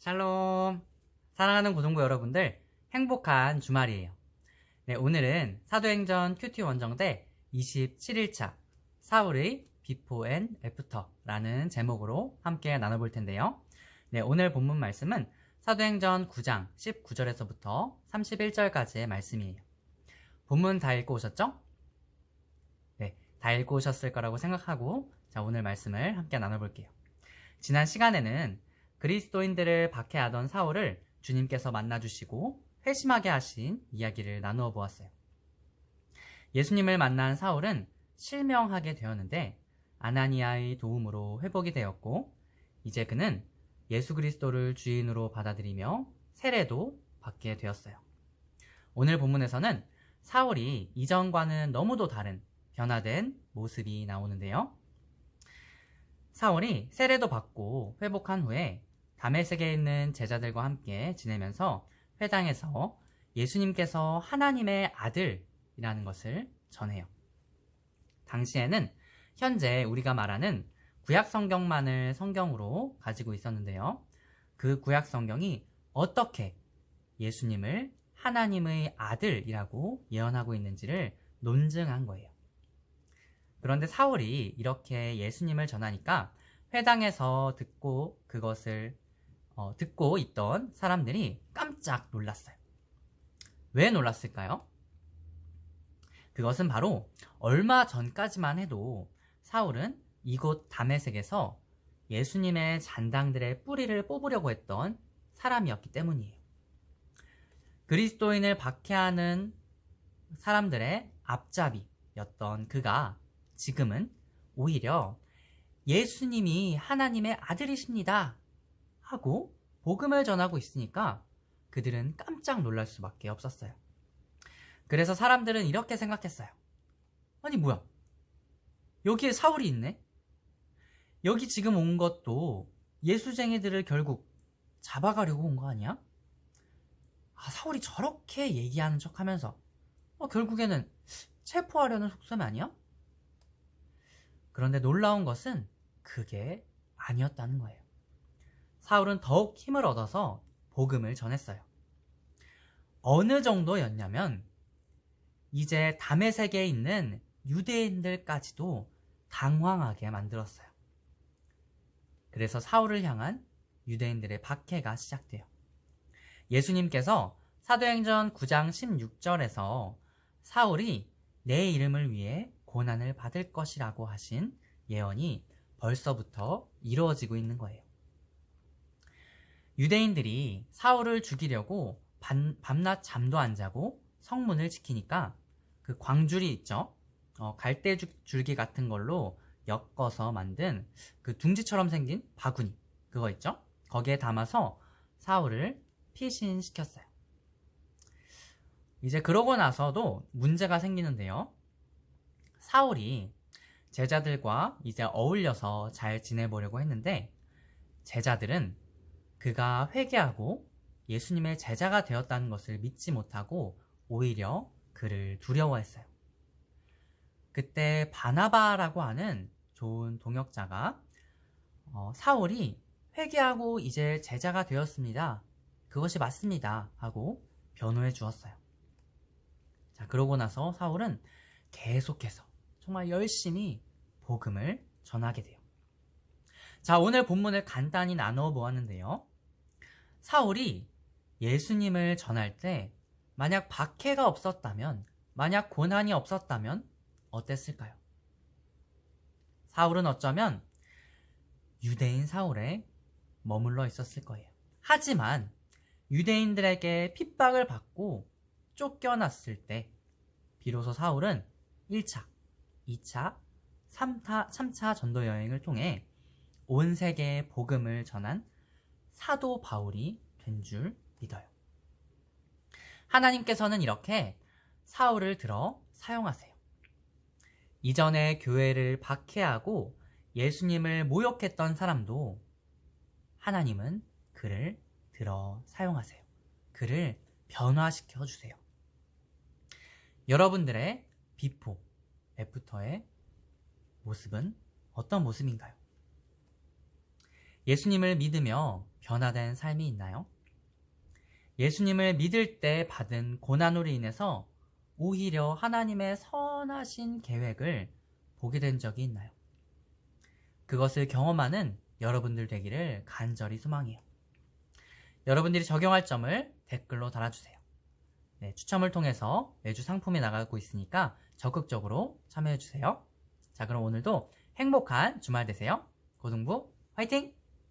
샬롬! 사랑하는 고등부 여러분들, 행복한 주말이에요. 네, 오늘은 사도행전 큐티 원정대 27일차 사울의 비포 앤 애프터라는 제목으로 함께 나눠볼 텐데요. 네, 오늘 본문 말씀은 사도행전 9장 19절에서부터 31절까지의 말씀이에요. 본문 다 읽고 오셨죠? 네, 다 읽고 오셨을 거라고 생각하고 오늘 말씀을 함께 나눠볼게요. 지난 시간에는 그리스도인들을 박해하던 사울을 주님께서 만나주시고 회심하게 하신 이야기를 나누어 보았어요. 예수님을 만난 사울은 실명하게 되었는데 아나니아의 도움으로 회복이 되었고 이제 그는 예수 그리스도를 주인으로 받아들이며 세례도 받게 되었어요. 오늘 본문에서는 사울이 이전과는 너무도 다른 변화된 모습이 나오는데요. 사울이 세례도 받고 회복한 후에 다메섹에 있는 제자들과 함께 지내면서 회당에서 예수님께서 하나님의 아들이라는 것을 전해요. 당시에는 현재 우리가 말하는 구약 성경만을 성경으로 가지고 있었는데요. 그 구약 성경이 어떻게 예수님을 하나님의 아들이라고 예언하고 있는지를 논증한 거예요. 그런데 사울이 이렇게 예수님을 전하니까 회당에서 듣고 있던 사람들이 깜짝 놀랐어요. 왜 놀랐을까요? 그것은 바로 얼마 전까지만 해도 사울은 이곳 다메섹에서 예수님의 잔당들의 뿌리를 뽑으려고 했던 사람이었기 때문이에요. 그리스도인을 박해하는 사람들의 앞잡이였던 그가 지금은 오히려 예수님이 하나님의 아들이십니다 하고 복음을 전하고 있으니까 그들은 깜짝 놀랄 수밖에 없었어요. 그래서 사람들은 이렇게 생각했어요. 아니 뭐야, 여기에 사울이 있네? 여기 지금 온 것도 예수쟁이들을 결국 잡아가려고 온 거 아니야? 사울이 저렇게 얘기하는 척 하면서 결국에는 체포하려는 속셈 아니야? 그런데 놀라운 것은 그게 아니었다는 거예요. 사울은 더욱 힘을 얻어서 복음을 전했어요. 어느 정도였냐면 이제 다메섹에 있는 유대인들까지도 당황하게 만들었어요. 그래서 사울을 향한 유대인들의 박해가 시작돼요. 예수님께서 사도행전 9장 16절에서 사울이 내 이름을 위해 고난을 받을 것이라고 하신 예언이 벌써부터 이루어지고 있는 거예요. 유대인들이 사울을 죽이려고 밤낮 잠도 안 자고 성문을 지키니까 그 광줄이 있죠? 갈대줄기 같은 걸로 엮어서 만든 그 둥지처럼 생긴 바구니, 그거 있죠? 거기에 담아서 사울을 피신시켰어요. 이제 그러고 나서도 문제가 생기는데요. 사울이 제자들과 이제 어울려서 잘 지내보려고 했는데 제자들은 그가 회개하고 예수님의 제자가 되었다는 것을 믿지 못하고 오히려 그를 두려워했어요. 그때 바나바라고 하는 좋은 동역자가 사울이 회개하고 이제 제자가 되었습니다. 그것이 맞습니다. 하고 변호해 주었어요. 자, 그러고 나서 사울은 계속해서 정말 열심히 복음을 전하게 돼요. 자, 오늘 본문을 간단히 나누어 보았는데요. 사울이 예수님을 전할 때 만약 박해가 없었다면, 만약 고난이 없었다면 어땠을까요? 사울은 어쩌면 유대인 사울에 머물러 있었을 거예요. 하지만 유대인들에게 핍박을 받고 쫓겨났을 때 비로소 사울은 1차, 2차, 3차 전도 여행을 통해 온 세계에 복음을 전한 사도 바울이 된 줄 믿어요. 하나님께서는 이렇게 사울을 들어 사용하세요. 이전에 교회를 박해하고 예수님을 모욕했던 사람도 하나님은 그를 들어 사용하세요. 그를 변화시켜 주세요. 여러분들의 비포, 애프터의 모습은 어떤 모습인가요? 예수님을 믿으며 변화된 삶이 있나요? 예수님을 믿을 때 받은 고난으로 인해서 오히려 하나님의 선하신 계획을 보게 된 적이 있나요? 그것을 경험하는 여러분들 되기를 간절히 소망해요. 여러분들이 적용할 점을 댓글로 달아주세요. 네, 추첨을 통해서 매주 상품이 나가고 있으니까 적극적으로 참여해주세요. 자, 그럼 오늘도 행복한 주말 되세요. 고등부 화이팅!